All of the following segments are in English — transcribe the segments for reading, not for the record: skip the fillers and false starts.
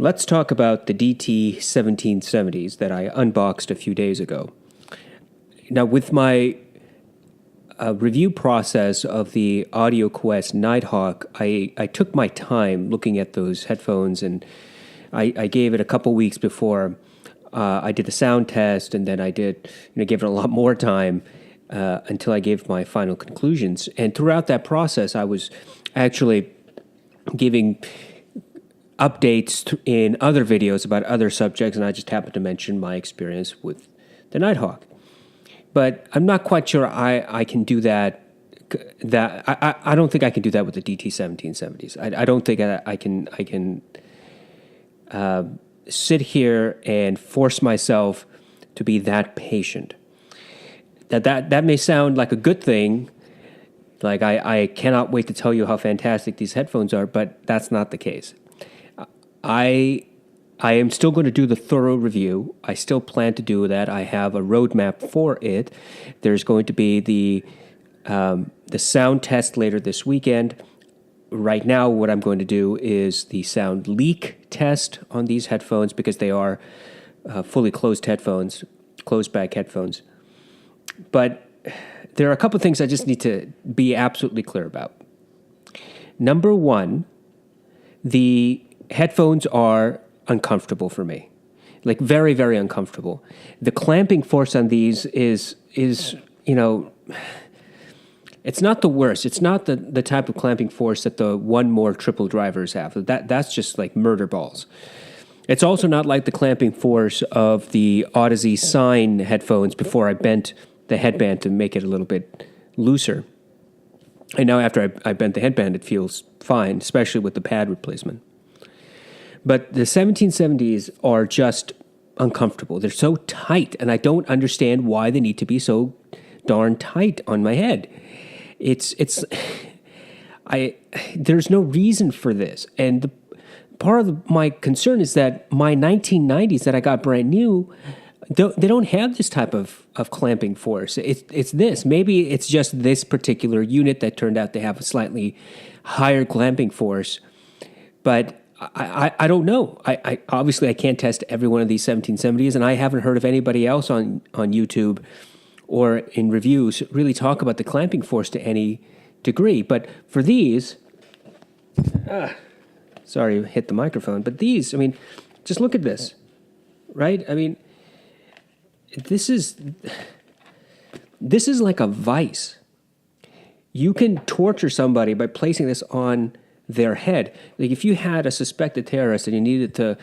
Let's talk about the DT1770s that I unboxed a few days ago. Now, with my review process of the AudioQuest Nighthawk, I took my time looking at those headphones, and I gave it a couple weeks before I did the sound test, and then I gave it a lot more time until I gave my final conclusions. And throughout that process, I was actually giving updates in other videos about other subjects, and I just happened to mention my experience with the Nighthawk. But I'm not quite sure I can do that. I don't think I can do that with the DT1770s. I don't think I can sit here and force myself to be that patient. That may sound like a good thing. Like I cannot wait to tell you how fantastic these headphones are, but that's not the case. I am still going to do the thorough review. I still plan to do that. I have a roadmap for it. There's going to be the sound test later this weekend. Right now, what I'm going to do is the sound leak test on these headphones because they are fully closed headphones, closed back headphones. But there are a couple things I just need to be absolutely clear about. Number one, the headphones are uncomfortable for me, like very, very uncomfortable. The clamping force on these is it's not the worst. It's not the type of clamping force that the One More triple drivers have. That's just like murder balls. It's also not like the clamping force of the Audeze Sign headphones before I bent the headband to make it a little bit looser. And now after I bent the headband, it feels fine, especially with the pad replacement. But the 1770s are just uncomfortable. They're so tight, and I don't understand why they need to be so darn tight on my head. There's no reason for this. And part of my concern is that my 1990s that I got brand new, they don't have this type of clamping force. It's this. Maybe it's just this particular unit that turned out to have a slightly higher clamping force, but I don't know. I obviously I can't test every one of these 1770s, and I haven't heard of anybody else on YouTube or in reviews really talk about the clamping force to any degree. But for these, sorry, hit the microphone. But these, I mean, just look at this, right? I mean, this is like a vice. You can torture somebody by placing this on their head. Like if you had a suspected terrorist and you needed to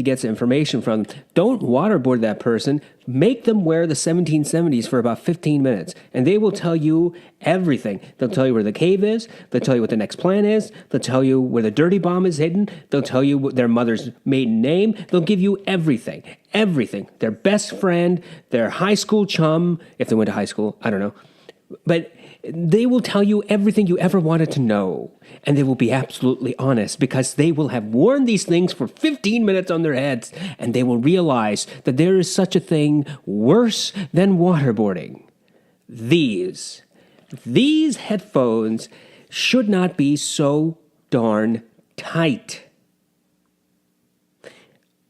get some information from them, don't waterboard that person. Make them wear the 1770s for about 15 minutes, and they will tell you everything. They'll tell you where the cave is. They'll tell you what the next plan is. They'll tell you where the dirty bomb is hidden. They'll tell you their mother's maiden name. They'll give you everything. Everything. Their best friend, their high school chum, if they went to high school, I don't know. But they will tell you everything you ever wanted to know, and they will be absolutely honest because they will have worn these things for 15 minutes on their heads, and they will realize that there is such a thing worse than waterboarding. These headphones should not be so darn tight.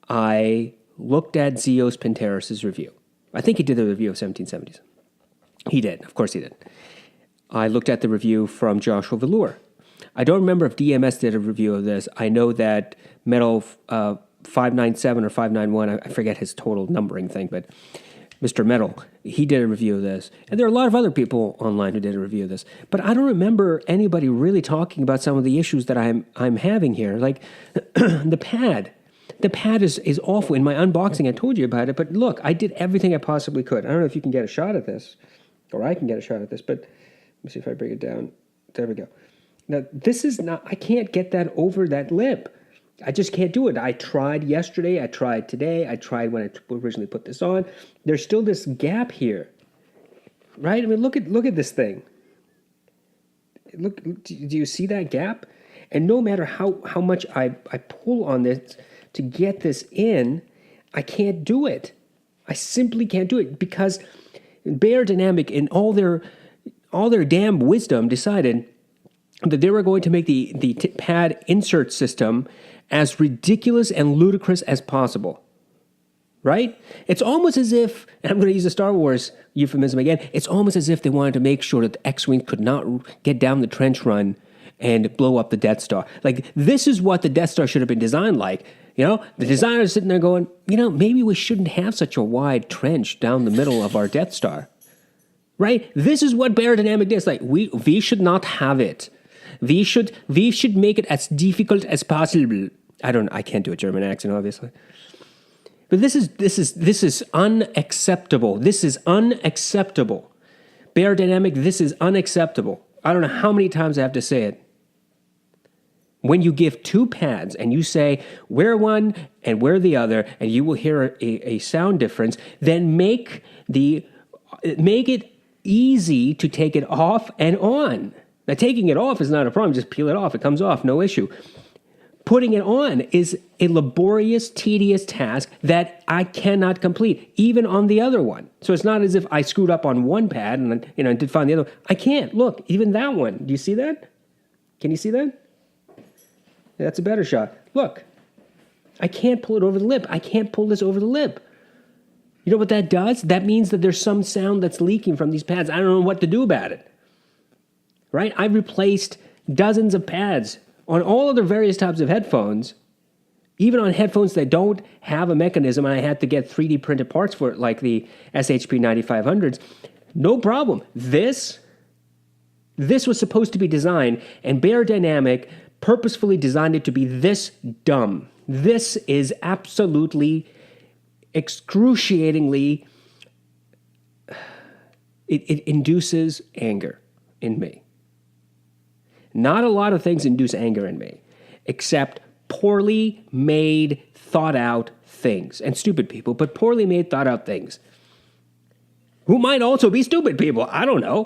I looked at Zeos Penteris' review. I think he did the review of 1770s. He did. Of course he did. I looked at the review from Joshua Velour. I don't remember if DMS did a review of this. I know that Metal 597 or 591, I forget his total numbering thing, but Mr. Metal, he did a review of this. And there are a lot of other people online who did a review of this. But I don't remember anybody really talking about some of the issues that I'm having here. Like the pad. The pad is awful. In my unboxing, I told you about it. But look, I did everything I possibly could. I don't know if you can get a shot at this, or I can get a shot at this, but let me see if I bring it down. There we go. Now, this is not, I can't get that over that lip. I just can't do it. I tried yesterday. I tried today. I tried when I originally put this on. There's still this gap here, right? I mean, look at this thing. Look, do you see that gap? And no matter how much I pull on this to get this in, I can't do it. I simply can't do it because Beyerdynamic, in all their damn wisdom, decided that they were going to make the pad insert system as ridiculous and ludicrous as possible. Right? It's almost as if, and I'm going to use a Star Wars euphemism again, it's almost as if they wanted to make sure that the X-Wing could not get down the trench run and blow up the Death Star. Like, this is what the Death Star should have been designed like. You know, the designer's sitting there going, maybe we shouldn't have such a wide trench down the middle of our Death Star. Right? This is what Beyerdynamic is. Like, we should not have it. We should make it as difficult as possible. I can't do a German accent, obviously. But this is unacceptable. This is unacceptable. Beyerdynamic, this is unacceptable. I don't know how many times I have to say it. When you give two pads and you say, wear one and wear the other, and you will hear a sound difference, then make it easy to take it off and on. Now, taking it off is not a problem. Just peel it off. It comes off. No issue. Putting it on is a laborious, tedious task that I cannot complete, even on the other one. So it's not as if I screwed up on one pad and did fine the other one. I can't. Look, even that one. Do you see that? Can you see that? That's a better shot. Look, I can't pull it over the lip. I can't pull this over the lip. You know what that does? That means that there's some sound that's leaking from these pads. I don't know what to do about it. Right? I've replaced dozens of pads on all other various types of headphones, even on headphones that don't have a mechanism, and I had to get 3D printed parts for it, like the SHP 9500s. No problem. This was supposed to be designed, and Beyerdynamic purposefully designed it to be this dumb. This is absolutely, excruciatingly, it induces anger in me. Not a lot of things induce anger in me, except poorly made, thought out things. And stupid people, but poorly made, thought out things. Who might also be stupid people. I don't know.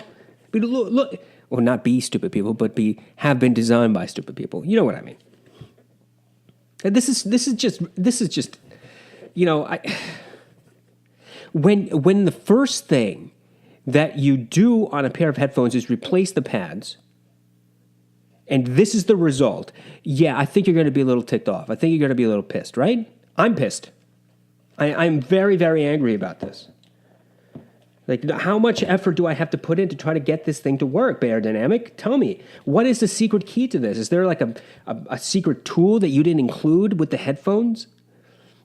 But look, well, not be stupid people, but have been designed by stupid people. You know what I mean. And this is just when the first thing that you do on a pair of headphones is replace the pads, and this is the result, yeah, I think you're going to be a little ticked off. I think you're going to be a little pissed, right? I'm pissed. I'm very, very angry about this. Like, how much effort do I have to put in to try to get this thing to work, Beyerdynamic? Tell me, what is the secret key to this? Is there like a secret tool that you didn't include with the headphones?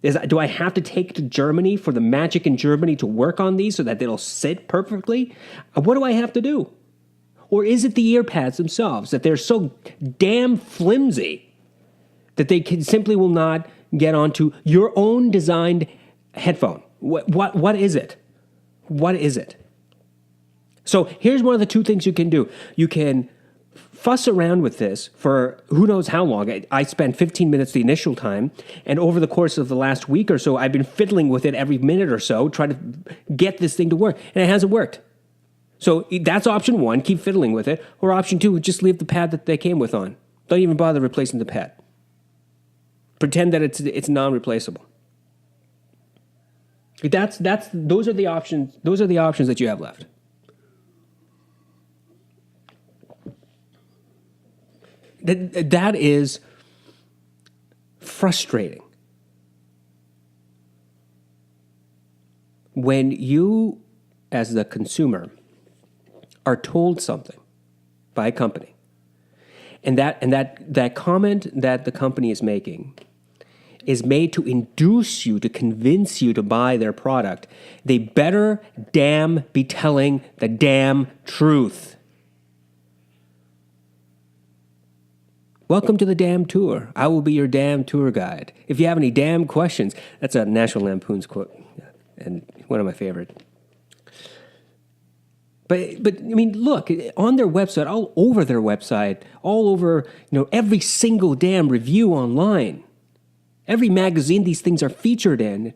Do I have to take to Germany for the magic in Germany to work on these so that they'll sit perfectly? What do I have to do? Or is it the ear pads themselves, that they're so damn flimsy that they simply will not get onto your own designed headphone? What is it? What is it? So here's one of the two things you can do. You can fuss around with this for who knows how long. I spent 15 minutes the initial time, and over the course of the last week or so, I've been fiddling with it every minute or so, trying to get this thing to work, and it hasn't worked. So that's option one, keep fiddling with it. Or option two, just leave the pad that they came with on. Don't even bother replacing the pad. Pretend that it's non-replaceable. Those are the options. Those are the options that you have left. That is frustrating. When you, as the consumer, are told something by a company, and that comment that the company is making is made to induce you, to convince you to buy their product, they better damn be telling the damn truth. Welcome to the damn tour. I will be your damn tour guide. If you have any damn questions, that's a National Lampoon's quote, and one of my favorite. But I mean, look, on their website, all over their website, all over, every single damn review online, every magazine these things are featured in,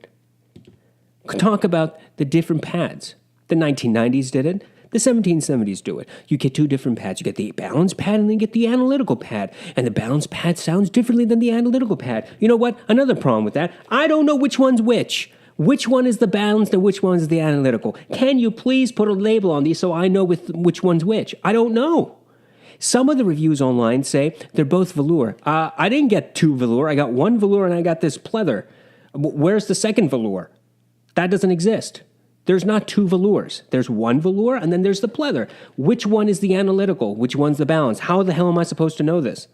talk about the different pads. The 1990s did it. The 1770s do it. You get two different pads. You get the balance pad and then you get the analytical pad. And the balance pad sounds differently than the analytical pad. You know what? Another problem with that. I don't know which one's which. Which one is the balanced and which one is the analytical? Can you please put a label on these so I know which one's which? I don't know. Some of the reviews online say they're both velour. I didn't get two velour. I got one velour and I got this pleather. Where's the second velour? That doesn't exist. There's not two velours. There's one velour and then there's the pleather. Which one is the analytical? Which one's the balance? How the hell am I supposed to know this?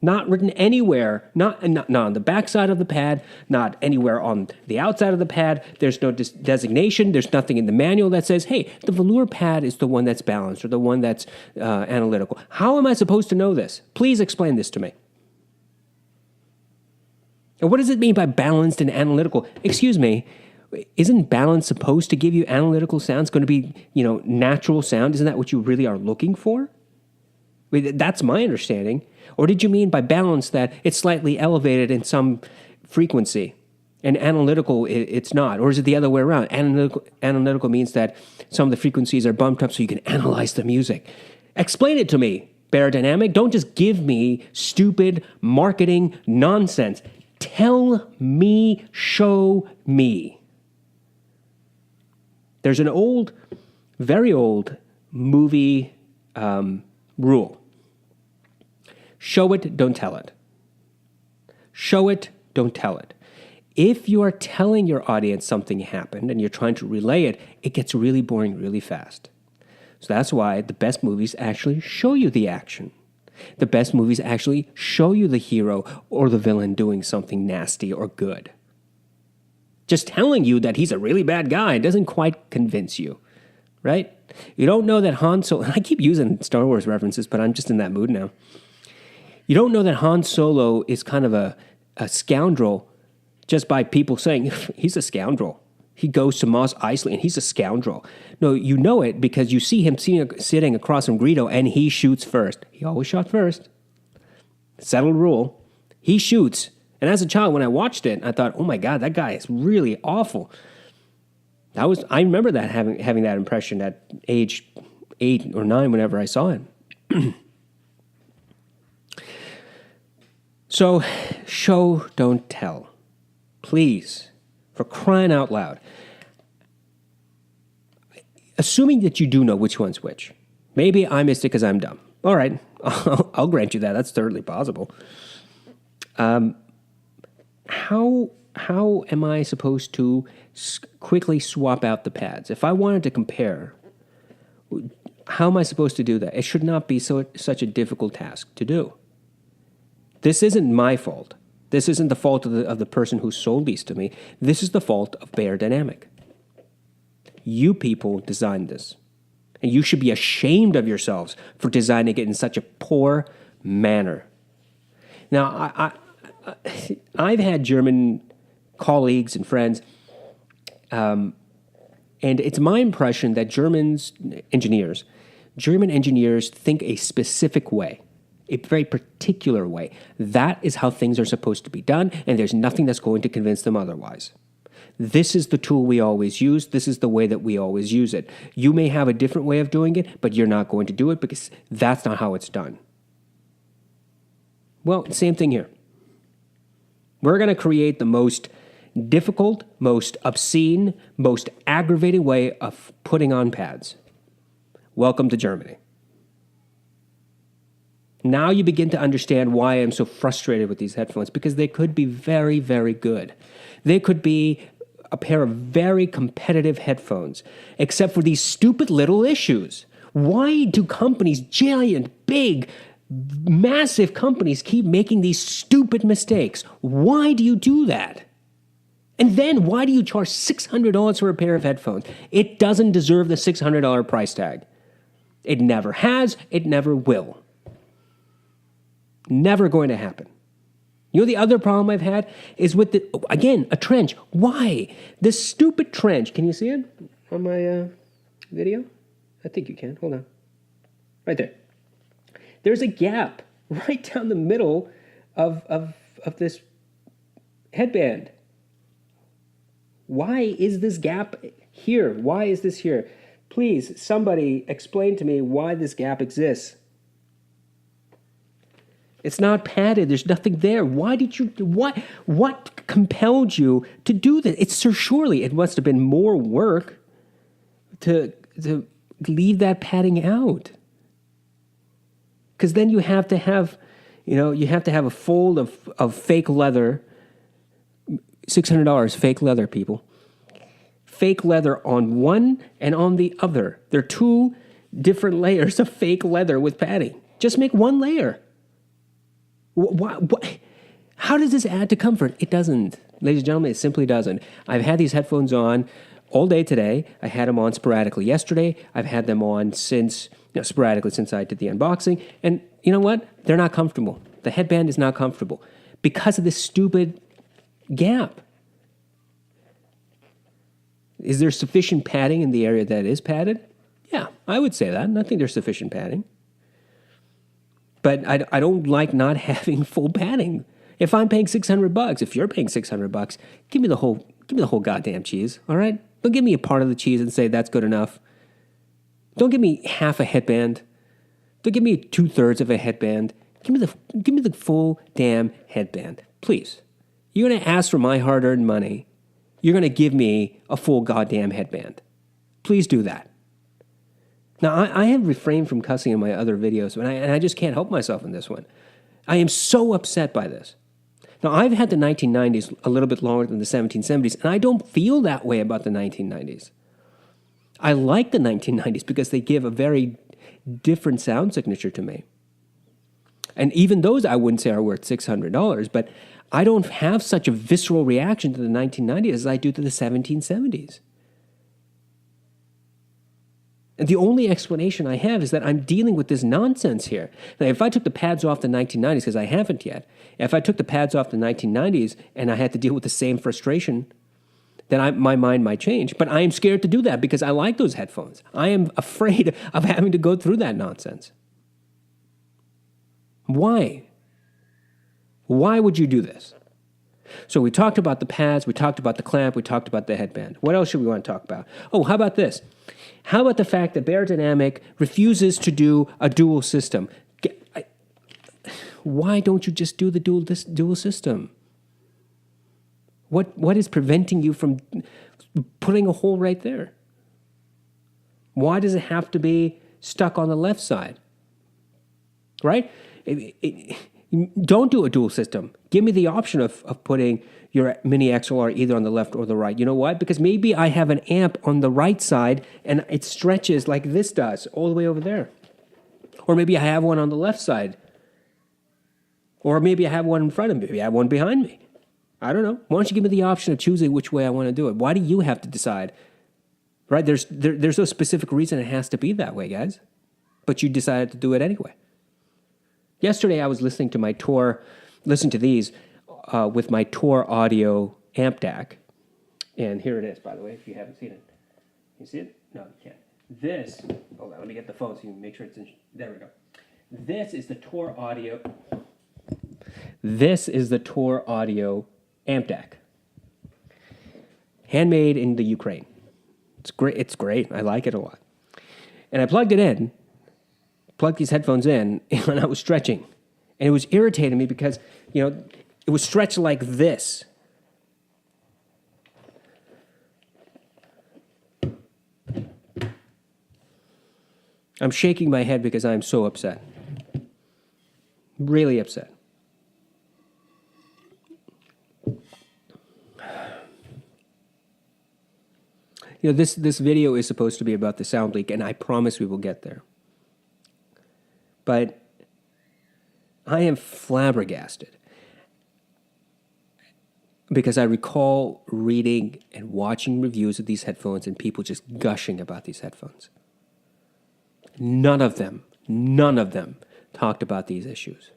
Not written anywhere, not on the backside of the pad, not anywhere on the outside of the pad. There's no designation. There's nothing in the manual that says, hey, the velour pad is the one that's balanced or the one that's analytical. How am I supposed to know this? Please explain this to me. And what does it mean by balanced and analytical? Excuse me, isn't balance supposed to give you analytical sound? It's going to be, natural sound. Isn't that what you really are looking for? That's my understanding. Or did you mean by balance that it's slightly elevated in some frequency and analytical it's not? Or is it the other way around? Analytical means that some of the frequencies are bumped up so you can analyze the music. Explain it to me, Beyerdynamic. Don't just give me stupid marketing nonsense. Tell me, show me. There's an old, very old movie rule. Show it, don't tell it. Show it, don't tell it. If you are telling your audience something happened and you're trying to relay it, it gets really boring really fast. So that's why the best movies actually show you the action. The best movies actually show you the hero or the villain doing something nasty or good. Just telling you that he's a really bad guy doesn't quite convince you, right? You don't know that Han Solo, I keep using Star Wars references, but I'm just in that mood now. You don't know that Han Solo is kind of a scoundrel just by people saying, he's a scoundrel. He goes to Mos Eisley and he's a scoundrel. No, you know it because you see him sitting across from Greedo and he shoots first. He always shot first. Settled rule. He shoots. And as a child, when I watched it, I thought, oh my God, that guy is really awful. I remember that having that impression at age 8 or 9 whenever I saw it. So, show, don't tell. Please, for crying out loud. Assuming that you do know which one's which. Maybe I missed it because I'm dumb. All right, I'll grant you that. That's totally possible. How am I supposed to quickly swap out the pads? If I wanted to compare, how am I supposed to do that? It should not be such a difficult task to do. This isn't my fault. This isn't the fault of the person who sold these to me. This is the fault of Beyerdynamic. You people designed this. And you should be ashamed of yourselves for designing it in such a poor manner. Now, I've had German colleagues and friends, and it's my impression that German engineers think a specific way. A very particular way. That is how things are supposed to be done, and there's nothing that's going to convince them otherwise. This is the tool we always use. This is the way that we always use it. You may have a different way of doing it, but you're not going to do it because that's not how it's done. Well, same thing here. We're going to create the most difficult, most obscene, most aggravating way of putting on pads. Welcome to Germany. Now you begin to understand why I'm so frustrated with these headphones, because they could be very, very good. They could be a pair of very competitive headphones, except for these stupid little issues. Why do companies, giant, big, massive companies, keep making these stupid mistakes? Why do you do that? And then why do you charge $600 for a pair of headphones? It doesn't deserve the $600 price tag. It never has, it never will. Never going to happen. You know, the other problem I've had is with a trench. Why? This stupid trench. Can you see it on my video? I think you can. Hold on. Right there. There's a gap right down the middle of this headband. Why is this gap here? Why is this here? Please, somebody explain to me why this gap exists. It's not padded. There's nothing there. Why did you? What compelled you to do this? Surely it must have been more work to leave that padding out. Because then you have to have a fold of fake leather, $600 fake leather, people. Fake leather on one and on the other. They're two different layers of fake leather with padding. Just make one layer. How does this add to comfort? It doesn't. Ladies and gentlemen, it simply doesn't. I've had these headphones on all day today. I had them on sporadically yesterday. I've had them on sporadically since I did the unboxing. And you know what? They're not comfortable. The headband is not comfortable because of this stupid gap. Is there sufficient padding in the area that is padded? Yeah, I would say that. I think there's sufficient padding. But I don't like not having full padding. If I'm paying $600, if you're paying $600, give me the whole goddamn cheese, all right? Don't give me a part of the cheese and say that's good enough. Don't give me half a headband. Don't give me 2/3 of a headband. Give me the full damn headband, please. You're gonna ask for my hard-earned money. You're gonna give me a full goddamn headband. Please do that. Now, I have refrained from cussing in my other videos, and I just can't help myself in this one. I am so upset by this. Now, I've had the 1990s a little bit longer than the 1770s, and I don't feel that way about the 1990s. I like the 1990s because they give a very different sound signature to me. And even those I wouldn't say are worth $600, but I don't have such a visceral reaction to the 1990s as I do to the 1770s. And the only explanation I have is that I'm dealing with this nonsense here. Now, if I took the pads off the 1990s, because I haven't yet, if I took the pads off the 1990s and I had to deal with the same frustration, then my mind might change. But I am scared to do that because I like those headphones. I am afraid of having to go through that nonsense. Why? Why would you do this? So we talked about the pads, we talked about the clamp, we talked about the headband. What else should we want to talk about? Oh, how about this? How about the fact that Beyerdynamic refuses to do a dual system? Why don't you just do the dual system? What is preventing you from putting a hole right there? Why does it have to be stuck on the left side? Right? Don't do a dual system. Give me the option of putting your Mini XLR either on the left or the right. You know what? Because maybe I have an amp on the right side and it stretches like this does all the way over there. Or maybe I have one on the left side. Or maybe I have one in front of me. Maybe I have one behind me. I don't know. Why don't you give me the option of choosing which way I want to do it? Why do you have to decide? Right? There's no specific reason it has to be that way, guys. But you decided to do it anyway. Yesterday I was listening to these with my Tor Audio amp DAC. And here it is, by the way, if you haven't seen it. You see it? No, you can't. Hold on, let me get the phone so you can make sure it's in, there we go. This is the Tor Audio amp DAC. Handmade in the Ukraine. It's great. I like it a lot. And I plugged these headphones in, and I was stretching. And it was irritating me because, it was stretched like this. I'm shaking my head because I'm so upset. Really upset. This video is supposed to be about the sound leak, and I promise we will get there. But I am flabbergasted because I recall reading and watching reviews of these headphones and people just gushing about these headphones. None of them talked about these issues.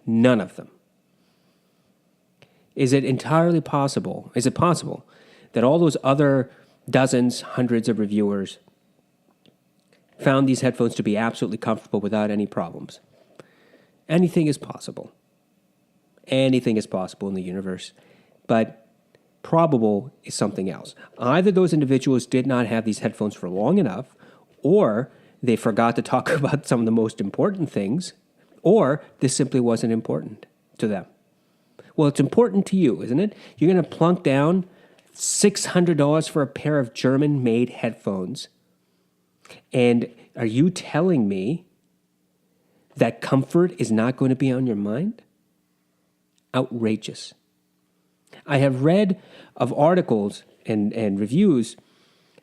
None of them. Is it possible that all those other dozens, hundreds of reviewers found these headphones to be absolutely comfortable without any problems? Anything is possible. Anything is possible in the universe. But probable is something else. Either those individuals did not have these headphones for long enough, or they forgot to talk about some of the most important things, or this simply wasn't important to them. Well, it's important to you, isn't it? You're going to plunk down $600 for a pair of German-made headphones. And are you telling me that comfort is not going to be on your mind? Outrageous. I have read of articles and reviews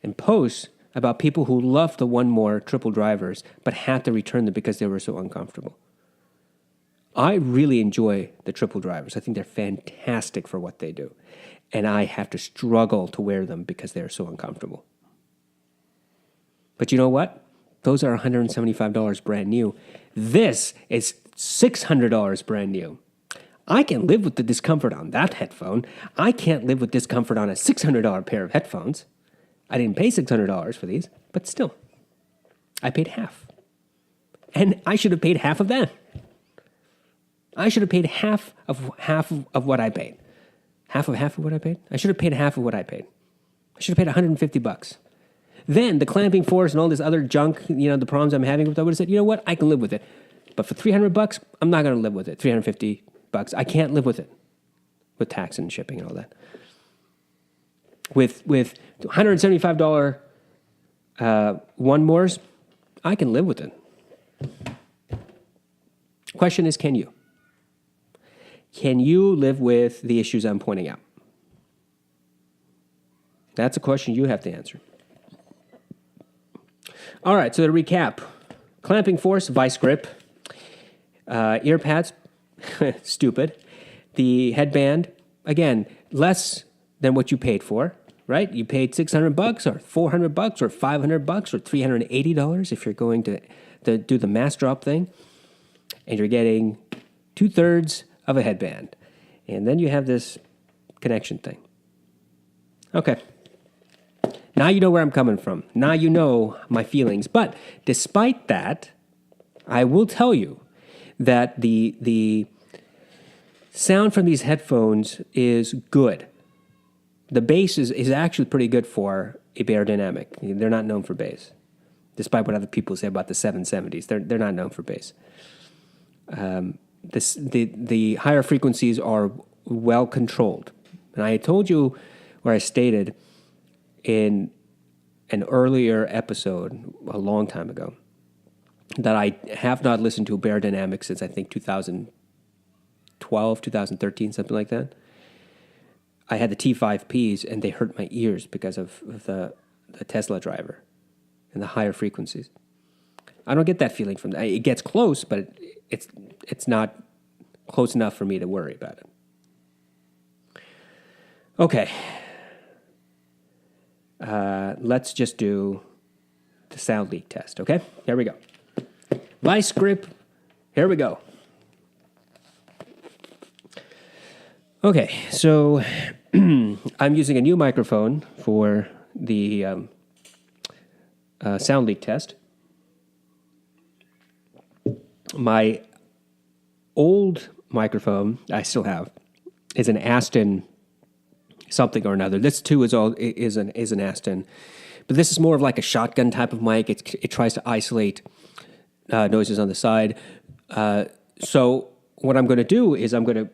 and posts about people who loved the One More triple drivers but had to return them because they were so uncomfortable. I really enjoy the triple drivers. I think they're fantastic for what they do. And I have to struggle to wear them because they're so uncomfortable. But you know what? Those are $175 brand new. This is $600 brand new. I can live with the discomfort on that headphone. I can't live with discomfort on a $600 pair of headphones. I didn't pay $600 for these, but still, I paid half. And I should have paid half of that. I should have paid half of what I paid. Half of what I paid? I should have paid half of what I paid. I should have paid $150. Then the clamping force and all this other junk, the problems I'm having with it, I would have said, you know what, I can live with it. But for $300, I'm not going to live with it. $350, I can't live with it. With tax and shipping and all that. With $175 One Mores, I can live with it. Question is, can you? Can you live with the issues I'm pointing out? That's a question you have to answer. All right, so to recap, clamping force, vice grip, ear pads, stupid. The headband, again, less than what you paid for, right? You paid $600 or $400 or $500 or $380 if you're going to do the mass drop thing, and you're getting 2/3 of a headband. And then you have this connection thing. Okay. Now you know where I'm coming from. Now you know my feelings. But despite that, I will tell you that the sound from these headphones is good. The bass is actually pretty good for a Beyerdynamic. They're not known for bass, despite what other people say about the 770s. They're not known for bass. The higher frequencies are well controlled. And I told you, or I stated in an earlier episode a long time ago, that I have not listened to a Beyerdynamic since I think 2012, 2013, something like that. I had the T5Ps and they hurt my ears because of the Tesla driver and the higher frequencies. I don't get that feeling from that. It gets close, but it's not close enough for me to worry about it. Okay. Let's just do the sound leak test, okay? Here we go. Vice grip, here we go. Okay, so I'm using a new microphone for the sound leak test. My old microphone, I still have, is an Aston something or another. This too is an Aston, but this is more of like a shotgun type of mic. It tries to isolate noises on the side. So what I'm going to do is I'm going to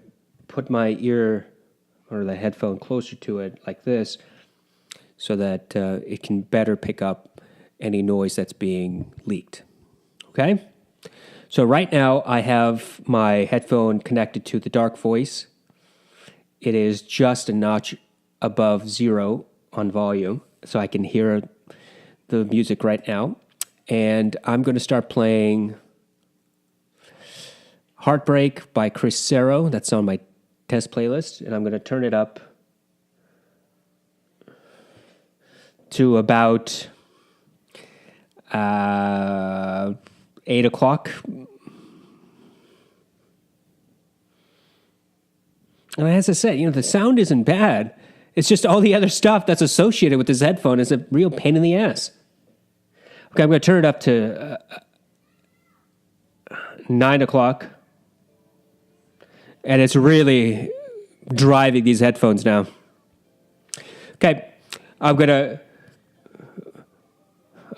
put my ear or the headphone closer to it like this, so that it can better pick up any noise that's being leaked. Okay. So right now I have my headphone connected to the Dark Voice. It is just a notch above 0 on volume, so I can hear the music right now. And I'm going to start playing Heartbreak by Chris Serro. That's on my test playlist. And I'm going to turn it up to about 8 o'clock. And as I said, the sound isn't bad. It's just all the other stuff that's associated with this headphone is a real pain in the ass. Okay, I'm going to turn it up to 9 o'clock. And it's really driving these headphones now. Okay, I'm going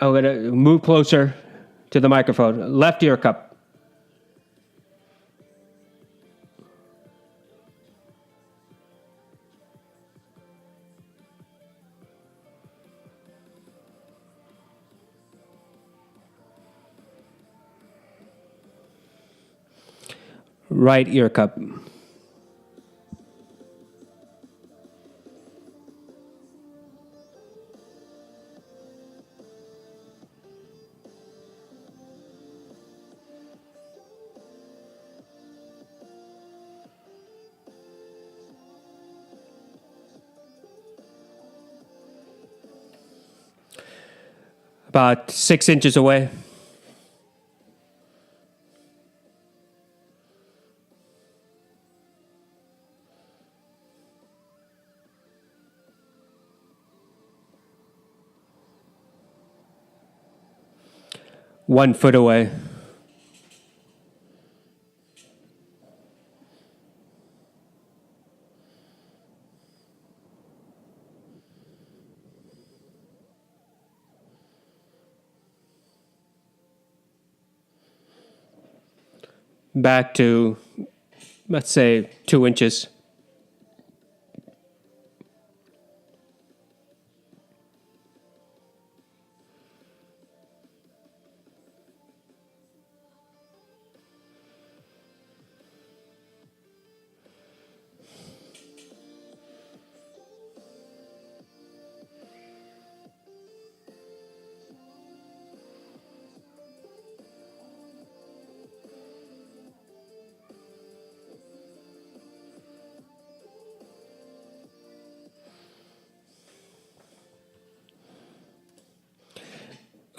to move closer to the microphone. Left ear cup. right ear cup. About 6 inches away. One foot away. Back to, let's say, 2 inches.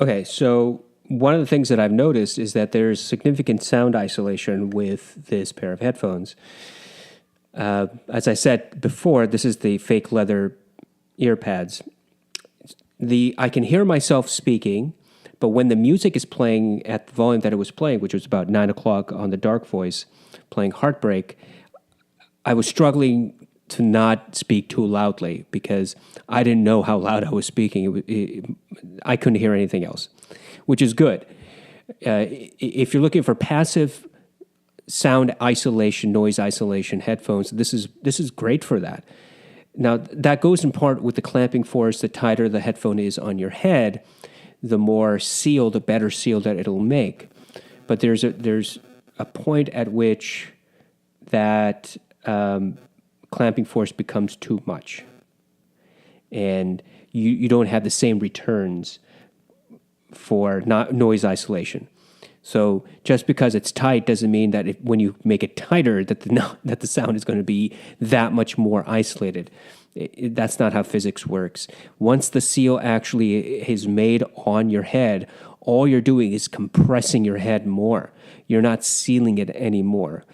Okay, so one of the things that I've noticed is that there's significant sound isolation with this pair of headphones. As I said before, this is the fake leather ear pads. I can hear myself speaking, but when the music is playing at the volume that it was playing, which was about 9 o'clock on the Dark Voice, playing Heartbreak, I was struggling to not speak too loudly because I didn't know how loud I was speaking. I couldn't hear anything else, which is good. If you're looking for passive sound isolation, noise isolation headphones, this is great for that. Now, that goes in part with the clamping force. The tighter the headphone is on your head, the more seal, the better seal that it'll make. But there's a point at which that clamping force becomes too much, and you don't have the same returns for not noise isolation. So just because it's tight doesn't mean that when you make it tighter that the sound is going to be that much more isolated. That's not how physics works. Once the seal actually is made on your head, all you're doing is compressing your head more. You're not sealing it anymore.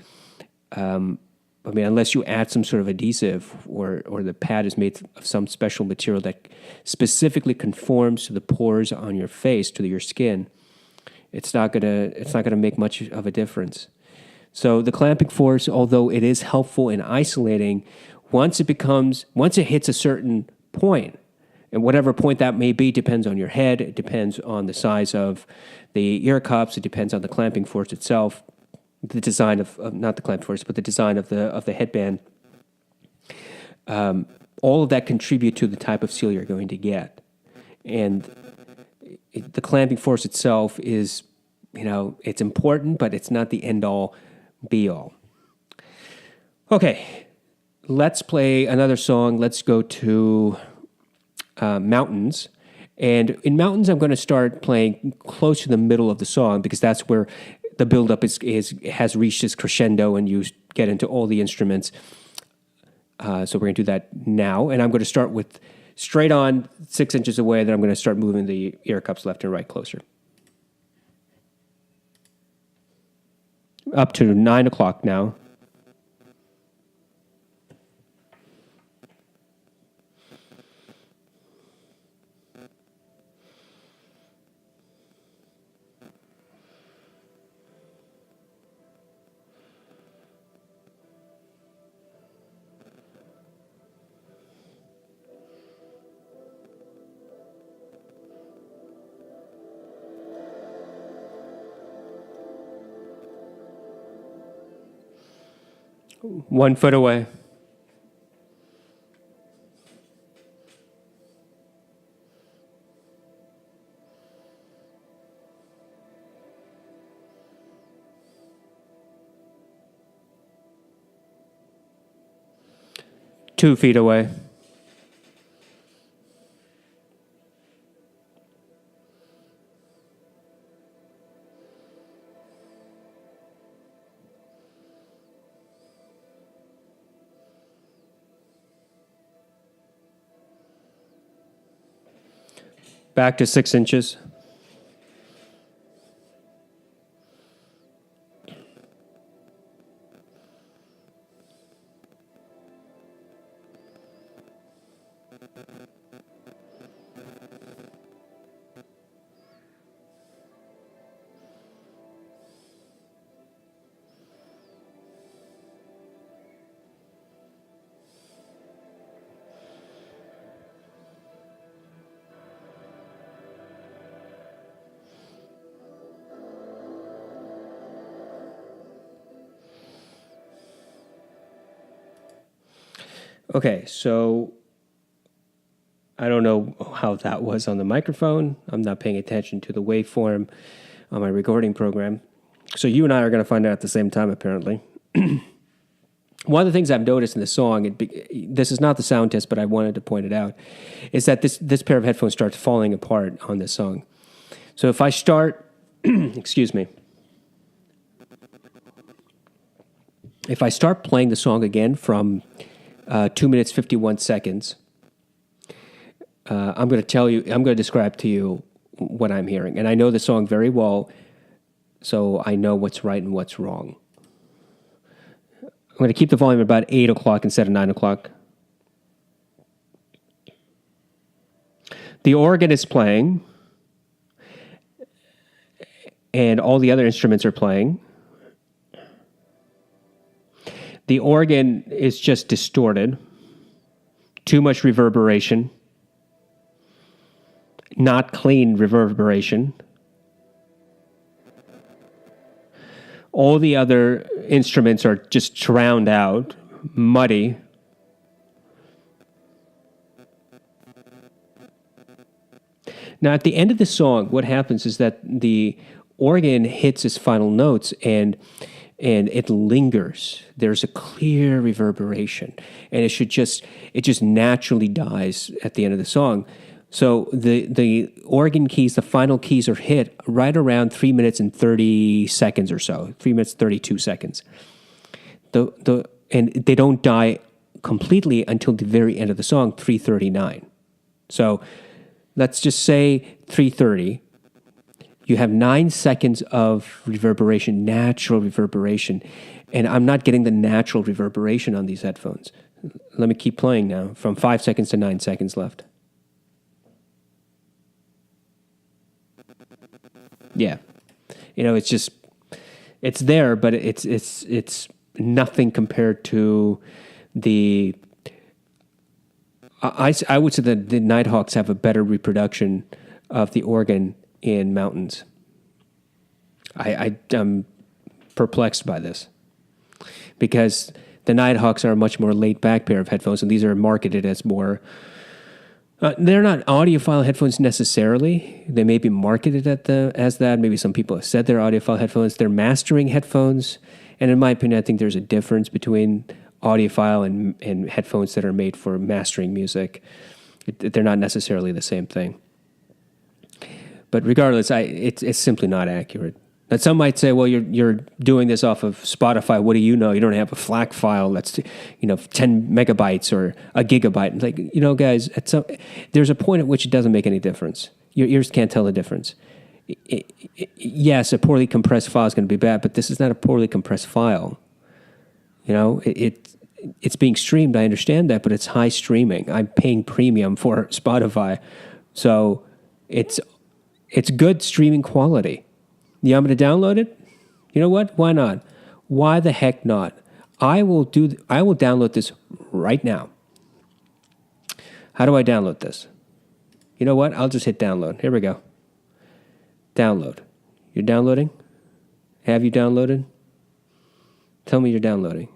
I mean, unless you add some sort of adhesive or the pad is made of some special material that specifically conforms to the pores on your face, to your skin, it's not gonna make much of a difference. So the clamping force, although it is helpful in isolating, once it hits a certain point, and whatever point that may be depends on your head, it depends on the size of the ear cups, it depends on the clamping force itself, the design of not the clamp force, but the design of the headband. All of that contribute to the type of seal you're going to get, and the clamping force itself is, it's important, but it's not the end all, be all. Okay, let's play another song. Let's go to Mountains. And in Mountains, I'm going to start playing close to the middle of the song because that's where the buildup has reached its crescendo and you get into all the instruments. So we're going to do that now. And I'm going to start with straight on 6 inches away. Then I'm going to start moving the ear cups left and right closer. Up to 9 o'clock now. One foot away. 2 feet away. Back to 6 inches. Okay, so I don't know how that was on the microphone. I'm not paying attention to the waveform on my recording program. So you and I are going to find out at the same time, apparently. One of the things I've noticed in the song, this is not the sound test, but I wanted to point it out, is that this pair of headphones starts falling apart on this song. So if I start, excuse me, if I start playing the song again from 2 minutes, 51 seconds, I'm going to describe to you what I'm hearing. And I know the song very well, so I know what's right and what's wrong. I'm going to keep the volume about 8 o'clock instead of 9 o'clock. The organ is playing, and all the other instruments are playing. The organ is just distorted, too much reverberation, not clean reverberation. All the other instruments are just drowned out, muddy. Now, at the end of the song, what happens is that the organ hits its final notes and it lingers. There's a clear reverberation, and it just naturally dies at the end of the song. So the organ keys, the final keys are hit right around 3 minutes and 30 seconds or so, 3 minutes 32 seconds. And they don't die completely until the very end of the song, 3:39. So let's just say 3:30. You have 9 seconds of reverberation, natural reverberation, and I'm not getting the natural reverberation on these headphones. Let me keep playing now, from 5 seconds to 9 seconds left. Yeah, it's there, but it's nothing compared to the. I would say that the Nighthawks have a better reproduction of the organ in mountains. I'm perplexed by this because the Nighthawks are a much more laid back pair of headphones, and these are marketed as more. They're not audiophile headphones necessarily. They may be marketed as that. Maybe some people have said they're audiophile headphones. They're mastering headphones. And in my opinion, I think there's a difference between audiophile and headphones that are made for mastering music. They're not necessarily the same thing. But regardless, it's simply not accurate. Now, some might say, well, you're doing this off of Spotify. What do you know? You don't have a FLAC file that's 10 megabytes or a gigabyte. Like, guys, there's a point at which it doesn't make any difference. Your ears can't tell the difference. Yes, a poorly compressed file is going to be bad, but this is not a poorly compressed file. It's being streamed. I understand that, but it's high streaming. I'm paying premium for Spotify, so it's good streaming quality. Yeah, I'm going to download it. You know what? Why not? Why the heck not? I will download this right now. How do I download this? You know what? I'll just hit download. Here we go. Download. You're downloading? Have you downloaded? Tell me you're downloading.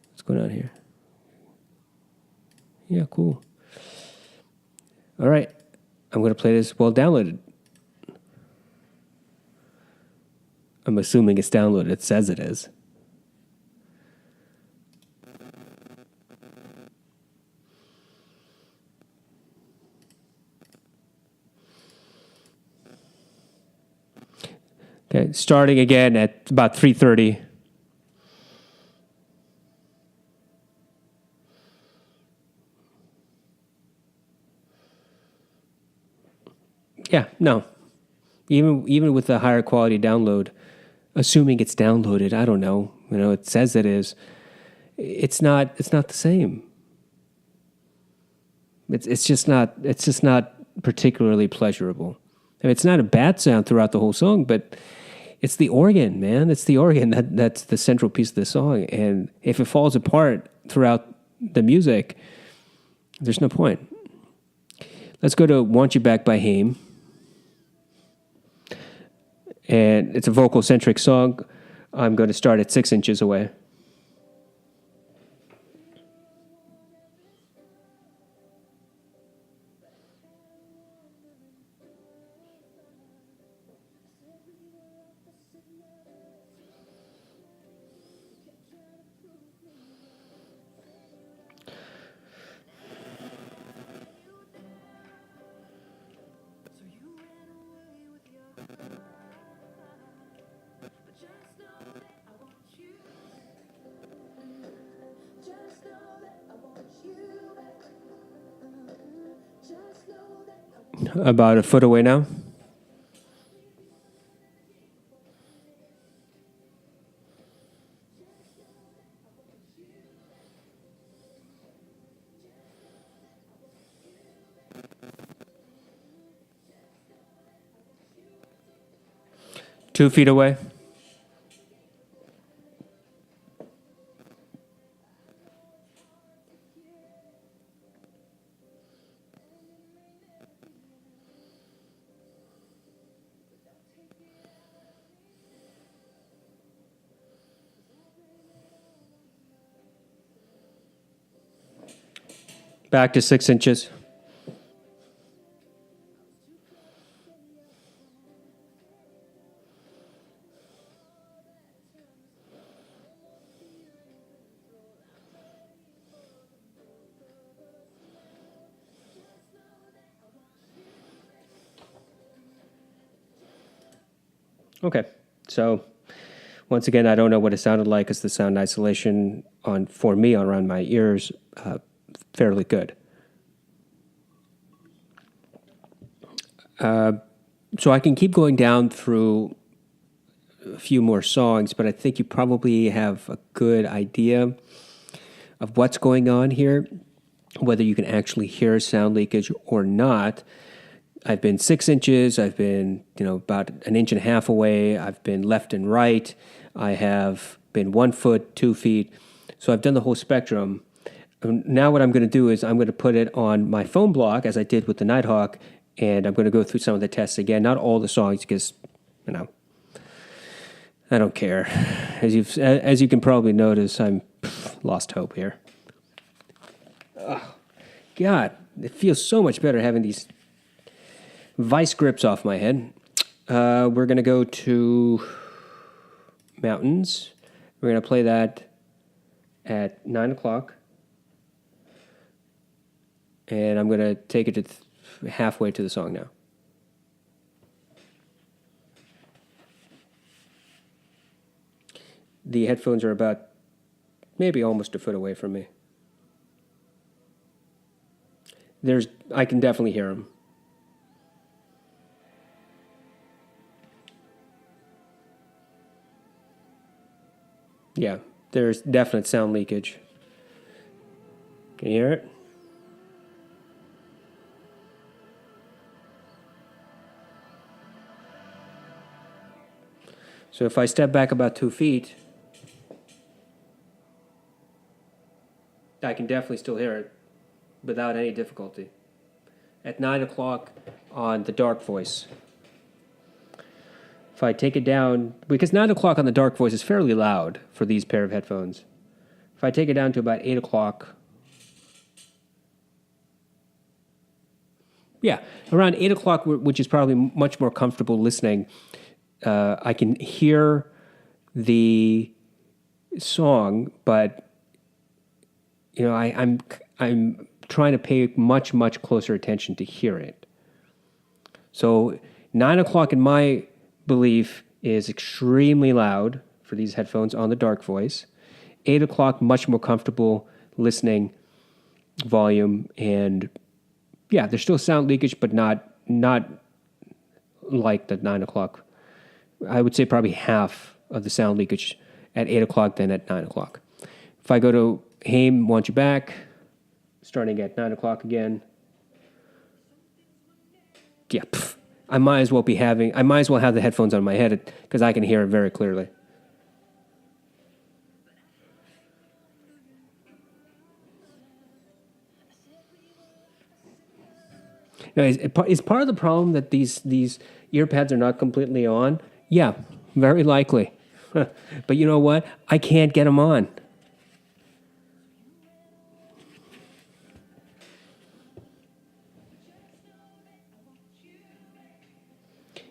What's going on here? Yeah, cool. All right. I'm going to play this well downloaded. I'm assuming it's downloaded. It says it is. Okay, starting again at about 3:30. Yeah, no. Even with the higher quality download, assuming it's downloaded, I don't know. It says it is. It's not the same. It's just not particularly pleasurable. I mean, it's not a bad sound throughout the whole song, but it's the organ, man. It's the organ that's the central piece of the song. And if it falls apart throughout the music, there's no point. Let's go to Want You Back by Haim. And it's a vocal-centric song. I'm going to start at 6 inches away. About a foot away now. Two feet away. Back to 6 inches. Okay, so once again, I don't know what it sounded like because the sound isolation for me around my ears fairly good. So I can keep going down through a few more songs, but I think you probably have a good idea of what's going on here, whether you can actually hear sound leakage or not. I've been 6 inches. I've been, about an inch and a half away. I've been left and right. I have been 1 foot, 2 feet. So I've done the whole spectrum. Now what I'm going to do is I'm going to put it on my phone block, as I did with the Nighthawk, and I'm going to go through some of the tests again. Not all the songs, because, I don't care. As you can probably notice, I'm lost hope here. Oh, God, it feels so much better having these vice grips off my head. We're going to go to Mountains. We're going to play that at 9 o'clock. And I'm going to take it to halfway to the song now. The headphones are about maybe almost a foot away from me. I can definitely hear them. Yeah, there's definite sound leakage. Can you hear it? So if I step back about 2 feet, I can definitely still hear it without any difficulty. At 9 o'clock on the dark voice. If I take it down, because 9 o'clock on the dark voice is fairly loud for these pair of headphones. If I take it down to about 8 o'clock, Yeah, around 8 o'clock, which is probably much more comfortable listening, I can hear the song, but I'm trying to pay much closer attention to hear it. So 9 o'clock, in my belief, is extremely loud for these headphones on the dark voice. 8 o'clock, much more comfortable listening volume, and yeah, there's still sound leakage, but not like the 9 o'clock. I would say probably half of the sound leakage at 8 o'clock than at 9 o'clock. If I go to Haim, Want You Back, starting at 9 o'clock again, yeah, I might as well have the headphones on my head because I can hear it very clearly. Now, is part of the problem that these ear pads are not completely on? Yeah, very likely. But you know what? I can't get them on.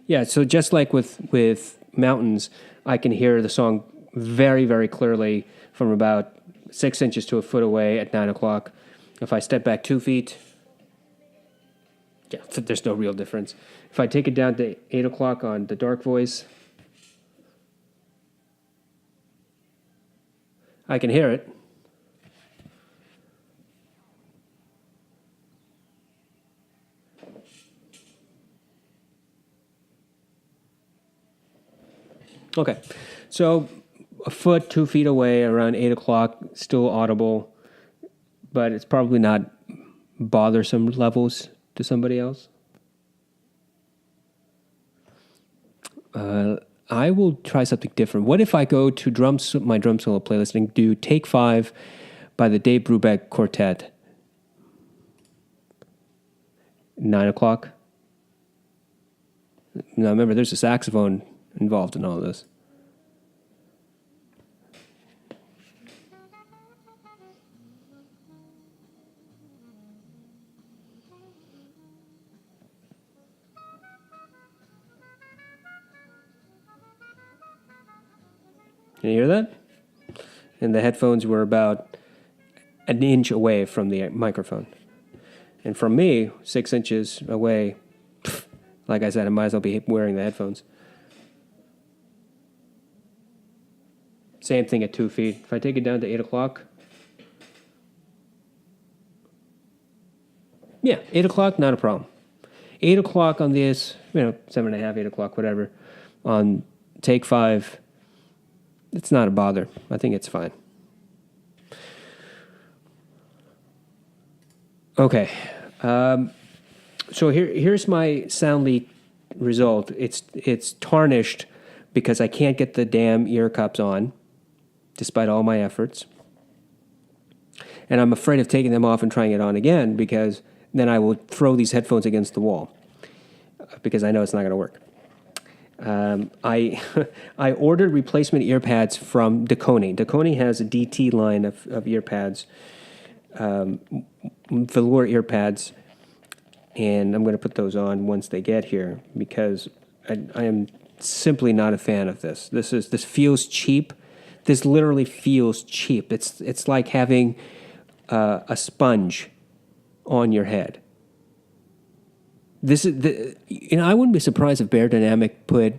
Yeah, so just like with Mountains, I can hear the song very clearly from about 6 inches to a foot away at 9 o'clock. If I step back 2 feet, yeah, there's no real difference. If I take it down to 8 o'clock on the dark voice, I can hear it. Okay, so a foot, 2 feet away, around 8 o'clock, still audible, but it's probably not bothersome levels to somebody else. I will try something different. What if I go to my drum solo playlist and do Take 5 by the Dave Brubeck Quartet? 9 o'clock. Now remember, there's a saxophone involved in all of this. Can you hear that? And the headphones were about an inch away from the microphone. And from me, 6 inches away, like I said, I might as well be wearing the headphones. Same thing at 2 feet. If I take it down to 8 o'clock, yeah, 8 o'clock, not a problem. 8 o'clock on this, 7.5, 8 o'clock, whatever, on Take 5, it's not a bother. I think it's fine. Okay. So here's my sound leak result. It's tarnished because I can't get the damn ear cups on, despite all my efforts. And I'm afraid of taking them off and trying it on again because then I will throw these headphones against the wall because I know it's not going to work. I ordered replacement ear pads from Dakoni. Dakoni has a DT line of ear pads, velour ear pads, and I'm going to put those on once they get here because I am simply not a fan of this. This feels cheap. This literally feels cheap. It's like having a sponge on your head. I wouldn't be surprised if Beyerdynamic put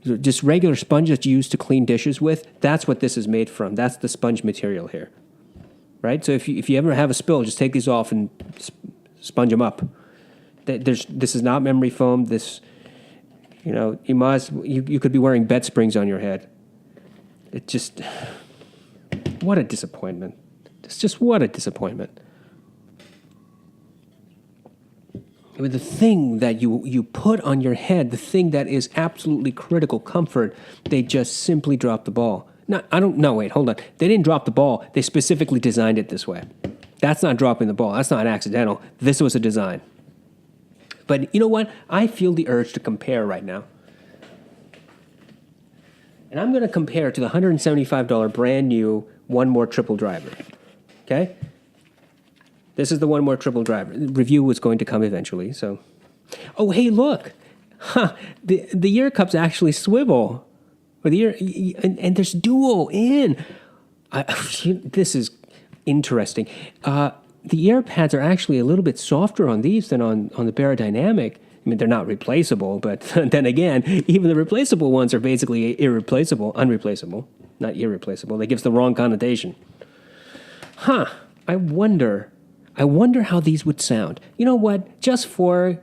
just regular sponge that you use to clean dishes with. That's what this is made from. That's the sponge material here, right? So if you ever have a spill, just take these off and sponge them up. This is not memory foam. You could be wearing bed springs on your head. It just, what a disappointment. It's just what a disappointment. I mean, the thing that you put on your head, the thing that is absolutely critical comfort, they just simply dropped the ball. Wait, hold on. They didn't drop the ball. They specifically designed it this way. That's not dropping the ball. That's not accidental. This was a design. But you know what? I feel the urge to compare right now. And I'm going to compare to the $175 brand new One More triple driver. Okay? This is the One More Triple Driver. The review was going to come eventually, so. Oh, hey, look. Huh, the ear cups actually swivel. Or the ear, and there's dual in. This is interesting. The ear pads are actually a little bit softer on these than on the Beyerdynamic. I mean, they're not replaceable, but then again, even the replaceable ones are basically unreplaceable, not irreplaceable. That gives the wrong connotation. Huh. I wonder how these would sound. You know what? Just for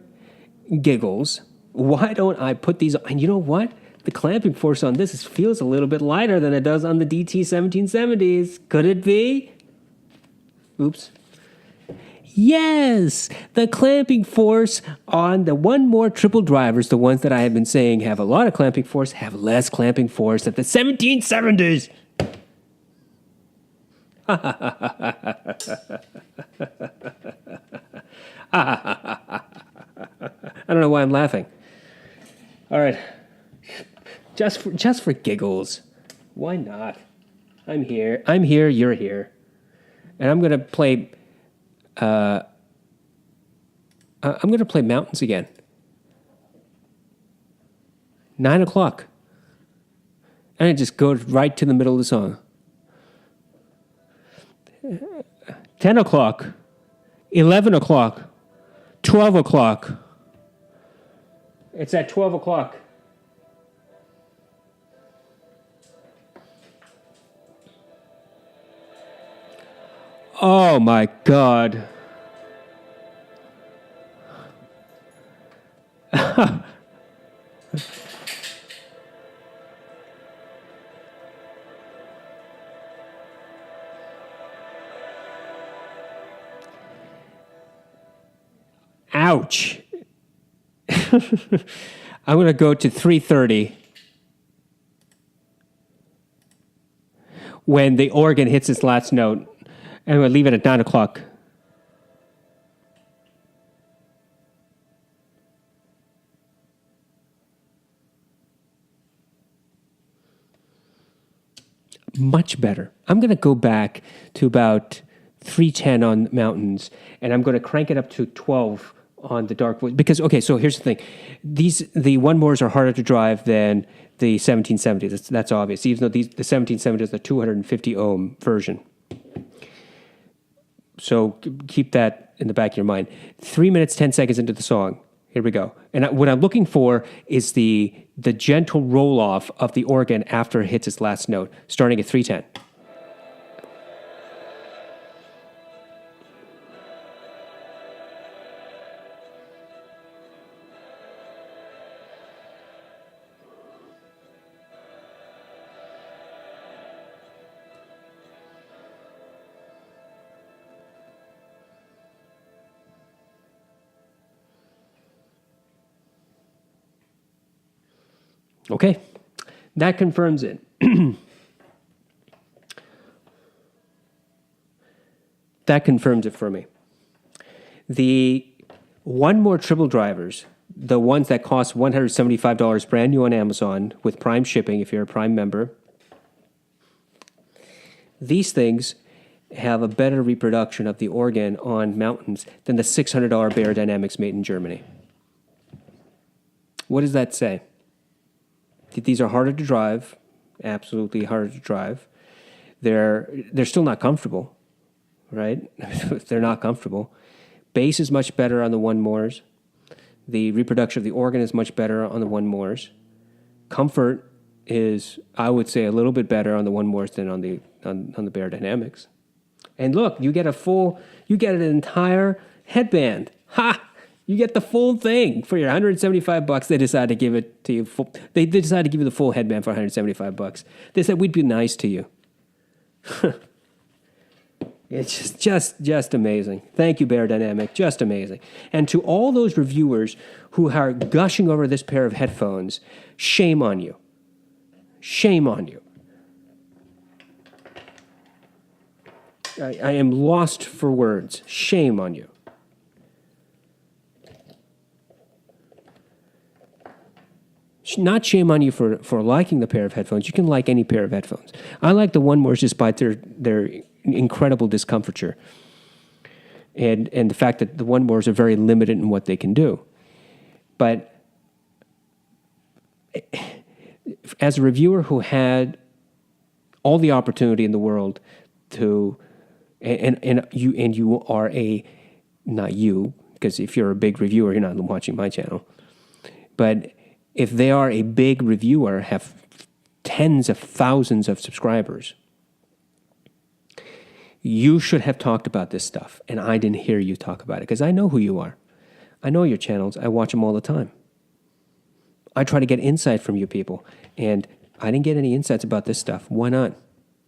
giggles, why don't I put these on? And you know what? The clamping force on this feels a little bit lighter than it does on the DT 1770s. Could it be? Oops. Yes! The clamping force on the One More Triple Drivers, the ones that I have been saying have a lot of clamping force, have less clamping force at the 1770s. I don't know why I'm laughing. All right. Just for giggles. Why not? I'm here, you're here. And I'm going to play Mountains again. 9 o'clock. And it just goes right to the middle of the song. 10 o'clock. 11 o'clock. 12 o'clock. It's at 12 o'clock. Oh my God. Ouch. I'm going to go to 3:30 when the organ hits its last note. And we'll leave it at 9 o'clock. Much better. I'm going to go back to about 310 on Mountains, and I'm going to crank it up to 12 on the Dark Voice. Because, okay, so here's the thing. The One Mores are harder to drive than the 1770s. That's obvious, even though the 1770s is the 250 ohm version. So keep that in the back of your mind. 3 minutes, 10 seconds into the song. Here we go. And what I'm looking for is the gentle roll-off of the organ after it hits its last note, starting at 3:10. Okay, that confirms it. That confirms it for me. The One More Triple Drivers, the ones that cost $175 brand new on Amazon with Prime shipping if you're a Prime member, these things have a better reproduction of the organ on Mountains than the $600 Beyerdynamics made in Germany. What does that say? These are harder to drive, absolutely harder to drive. They're still not comfortable, right? They're not comfortable. Bass is much better on the One Mores. The reproduction of the organ is much better on the One Mores. Comfort is, I would say, a little bit better on the One Mores than on the Beyerdynamics. And look, you get an entire headband. Ha! You get the full thing for your $175. They decided to give it to you. They decided to give you the full headband for $175. They said we'd be nice to you. It's just amazing. Thank you, Beyerdynamic. Just amazing. And to all those reviewers who are gushing over this pair of headphones, shame on you. Shame on you. I am lost for words. Shame on you. Not shame on you for liking the pair of headphones. You can like any pair of headphones. I like the One Mores despite their incredible discomfiture. and the fact that the one wars are very limited in what they can do. But as a reviewer who had all the opportunity in the world to, and you are not you, because if you're a big reviewer, you're not watching my channel. But if they are a big reviewer, have tens of thousands of subscribers, you should have talked about this stuff, and I didn't hear you talk about it because I know who you are. I know your channels. I watch them all the time. I try to get insight from you people, and I didn't get any insights about this stuff. Why not?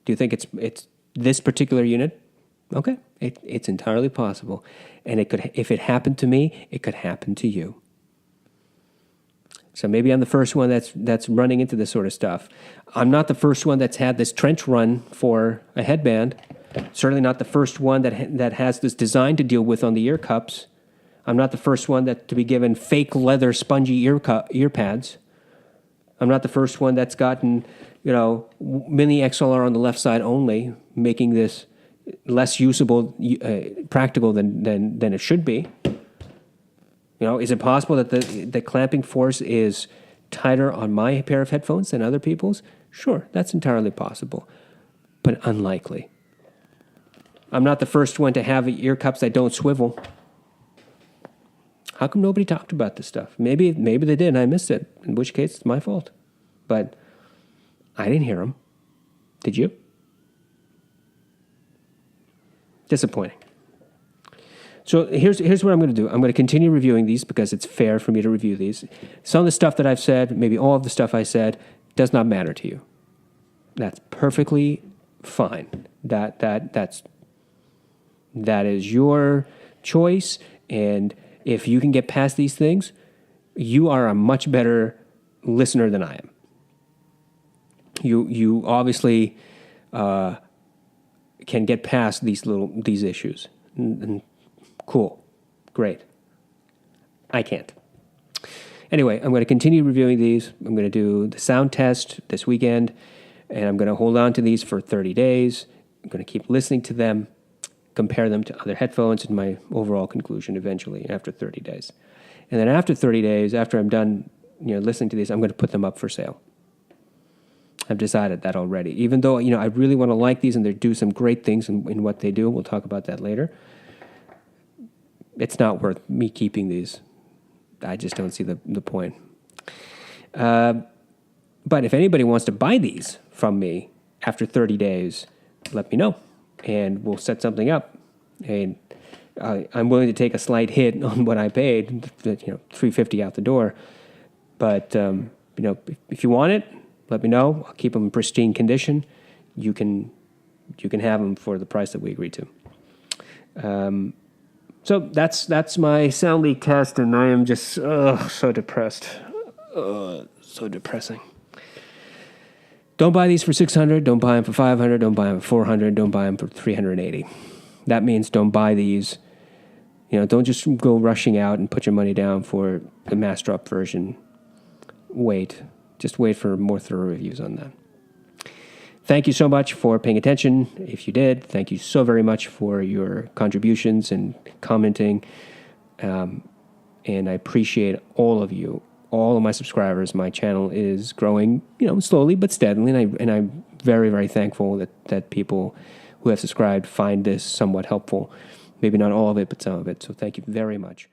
Do you think it's this particular unit? Okay, it's entirely possible, and it could, if it happened to me, it could happen to you. So maybe I'm the first one that's running into this sort of stuff. I'm not the first one that's had this trench run for a headband. Certainly not the first one that has this design to deal with on the ear cups. I'm not the first one to be given fake leather spongy ear pads. I'm not the first one that's gotten, mini XLR on the left side only, making this less usable, practical than it should be. Is it possible that the clamping force is tighter on my pair of headphones than other people's? Sure, that's entirely possible, but unlikely. I'm not the first one to have ear cups that don't swivel. How come nobody talked about this stuff? Maybe they did and I missed it, in which case it's my fault. But I didn't hear them. Did you? Disappointing. So here's what I'm going to do. I'm going to continue reviewing these because it's fair for me to review these. Some of the stuff that I've said, maybe all of the stuff I said, does not matter to you. That's perfectly fine. That is your choice, and if you can get past these things, you are a much better listener than I am. You obviously can get past these issues. And cool, great. I can't. Anyway, I'm going to continue reviewing these. I'm going to do the sound test this weekend, and I'm going to hold on to these for 30 days. I'm going to keep listening to them, compare them to other headphones, and my overall conclusion eventually after 30 days. And then after 30 days, after I'm done listening to these, I'm going to put them up for sale. I've decided that already. Even though, I really want to like these and they do some great things in what they do. We'll talk about that later. It's not worth me keeping these. I just don't see the point. But if anybody wants to buy these from me after 30 days, let me know, and we'll set something up. And I'm willing to take a slight hit on what I paid, $350 out the door. But if you want it, let me know. I'll keep them in pristine condition. You can have them for the price that we agreed to. So that's my sound leak test, and I am just so depressed. So depressing. Don't buy these for $600. Don't buy them for $500. Don't buy them for $400. Don't buy them for $380. That means don't buy these. Don't just go rushing out and put your money down for the mass drop version. Wait. Just wait for more thorough reviews on that. Thank you so much for paying attention. If you did, thank you so very much for your contributions and commenting. And I appreciate all of you, all of my subscribers. My channel is growing, slowly but steadily, and I'm very, very thankful that people who have subscribed find this somewhat helpful. Maybe not all of it, but some of it. So thank you very much.